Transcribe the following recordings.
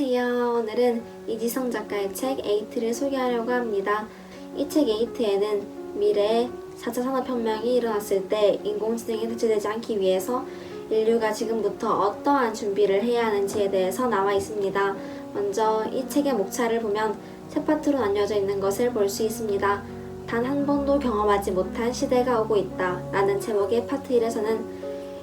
안녕하세요. 오늘은 이지성 작가의 책 에이트를 소개하려고 합니다. 이 책 에이트에는 미래에 4차 산업혁명이 일어났을 때 인공지능이 대체되지 않기 위해서 인류가 지금부터 어떠한 준비를 해야 하는지에 대해서 나와 있습니다. 먼저 이 책의 목차를 보면 세 파트로 나뉘어져 있는 것을 볼 수 있습니다. 단 한 번도 경험하지 못한 시대가 오고 있다 라는 제목의 파트 1에서는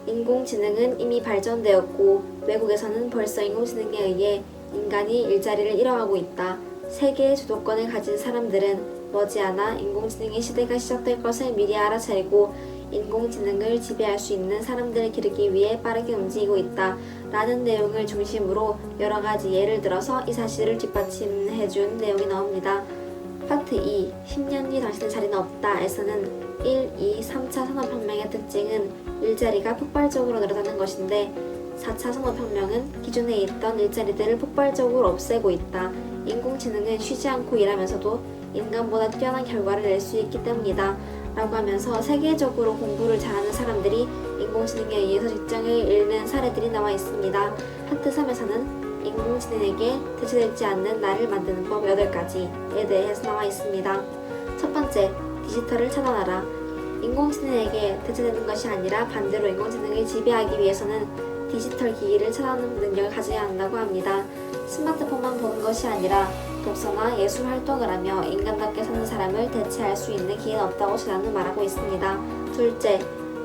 인공지능은 이미 발전되었고 외국에서는 벌써 인공지능에 의해 인간이 일자리를 잃어가고 있다. 세계의 주도권을 가진 사람들은 머지않아 인공지능의 시대가 시작될 것을 미리 알아차리고 인공지능을 지배할 수 있는 사람들을 기르기 위해 빠르게 움직이고 있다. 라는 내용을 중심으로 여러가지 예를 들어서 이 사실을 뒷받침해준 내용이 나옵니다. 파트 2, 10년 뒤 당신의 자리는 없다 에서는 1, 2, 3차 산업혁명의 특징은 일자리가 폭발적으로 늘어나는 것인데 4차 산업혁명은 기존에 있던 일자리들을 폭발적으로 없애고 있다. 인공지능은 쉬지 않고 일하면서도 인간보다 뛰어난 결과를 낼 수 있기 때문이다. 라고 하면서 세계적으로 공부를 잘하는 사람들이 인공지능에 의해서 직장을 잃는 사례들이 나와 있습니다. 파트 3에서는 인공지능에게 대체되지 않는 나를 만드는 법 8가지에 대해서 나와 있습니다. 첫 번째, 디지털을 차단하라. 인공지능에게 대체되는 것이 아니라 반대로 인공지능을 지배하기 위해서는 디지털 기기를 차단하는 능력을 가져야 한다고 합니다. 스마트폰만 보는 것이 아니라 독서나 예술 활동을 하며 인간답게 사는 사람을 대체할 수 있는 기회는 없다고 저자는 말하고 있습니다. 둘째,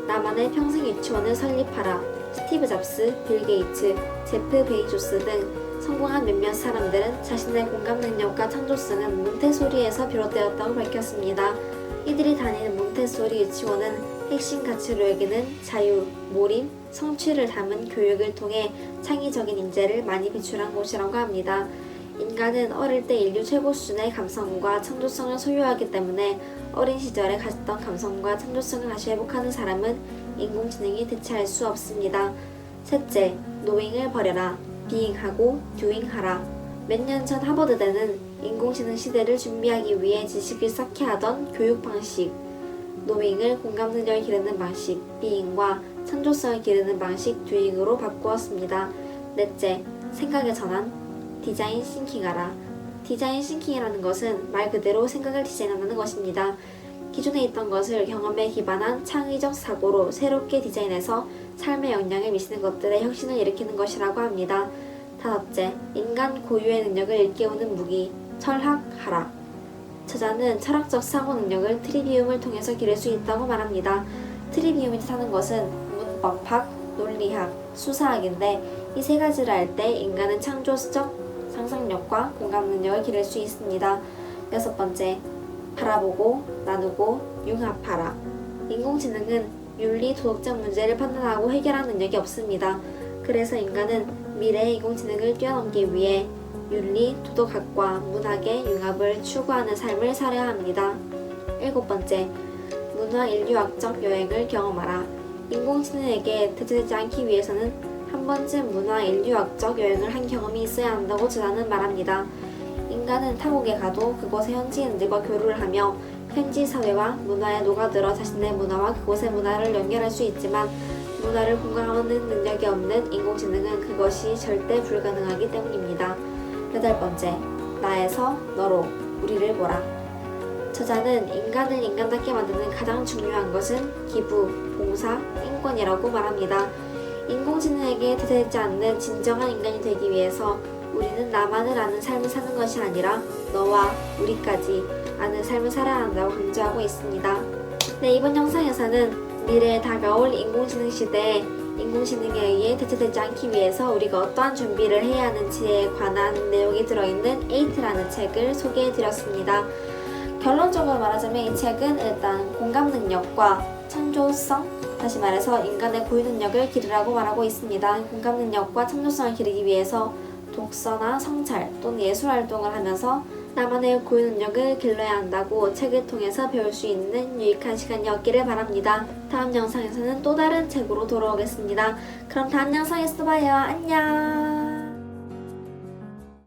나만의 평생 유치원을 설립하라. 스티브 잡스, 빌 게이츠, 제프 베이조스 등 성공한 몇몇 사람들은 자신의 공감 능력과 창조성은 몬테소리에서 비롯되었다고 밝혔습니다. 이들이 다니는 몬테소리 유치원은 핵심 가치로 여기는 자유, 몰입, 성취를 담은 교육을 통해 창의적인 인재를 많이 배출한 곳이라고 합니다. 인간은 어릴 때 인류 최고 수준의 감성과 창조성을 소유하기 때문에 어린 시절에 가졌던 감성과 창조성을 다시 회복하는 사람은 인공지능이 대체할 수 없습니다. 셋째, 노잉을 버려라. 비잉하고 듀잉하라. 몇 년 전 하버드대는 인공지능 시대를 준비하기 위해 지식을 쌓게 하던 교육 방식, 노잉을 공감 능력을 기르는 방식, 비잉과 창조성을 기르는 방식, 듀잉으로 바꾸었습니다. 넷째, 생각의 전환, 디자인 싱킹하라. 디자인 싱킹이라는 것은 말 그대로 생각을 디자인하는 것입니다. 기존에 있던 것을 경험에 기반한 창의적 사고로 새롭게 디자인해서 삶에 영향을 미치는 것들의 혁신을 일으키는 것이라고 합니다. 다섯째, 인간 고유의 능력을 일깨우는 무기, 철학하라. 저자는 철학적 사고 능력을 트리비움을 통해서 기를 수 있다고 말합니다. 트리비움이 뜻하는 것은 문법학, 논리학, 수사학인데 이 세 가지를 알 때 인간은 창조적 상상력과 공감 능력을 기를 수 있습니다. 여섯 번째, 바라보고 나누고 융합하라. 인공지능은 윤리, 도덕적 문제를 판단하고 해결하는 능력이 없습니다. 그래서 인간은 미래의 인공지능을 뛰어넘기 위해 윤리, 도덕학과 문학의 융합을 추구하는 삶을 살아야 합니다. 일곱 번째, 문화 인류학적 여행을 경험하라. 인공지능에게 대체되지 않기 위해서는 한 번쯤 문화 인류학적 여행을 한 경험이 있어야 한다고 저자는 말합니다. 인간은 타국에 가도 그곳의 현지인들과 교류를 하며 현지 사회와 문화에 녹아들어 자신의 문화와 그곳의 문화를 연결할 수 있지만 문화를 공감하는 능력이 없는 인공지능은 그것이 절대 불가능하기 때문입니다. 여덟 번째, 나에서 너로 우리를 보라. 저자는 인간을 인간답게 만드는 가장 중요한 것은 기부, 봉사, 인권이라고 말합니다. 인공지능에게 대체되지 않는 진정한 인간이 되기 위해서 우리는 나만을 아는 삶을 사는 것이 아니라 너와 우리까지 아는 삶을 살아야 한다고 강조하고 있습니다. 네, 이번 영상에서는 미래에 다가올 인공지능 시대에 인공지능에 의해 대체되지 않기 위해서 우리가 어떠한 준비를 해야 하는지에 관한 내용이 들어있는 에이트라는 책을 소개해드렸습니다. 결론적으로 말하자면 이 책은 일단 공감 능력과 창조성, 다시 말해서 인간의 고유 능력을 기르라고 말하고 있습니다. 공감 능력과 창조성을 기르기 위해서 독서나 성찰 또는 예술 활동을 하면서 나만의 고유 능력을 길러야 한다고 책을 통해서 배울 수 있는 유익한 시간이었기를 바랍니다. 다음 영상에서는 또 다른 책으로 돌아오겠습니다. 그럼 다음 영상에서 봐요. 안녕.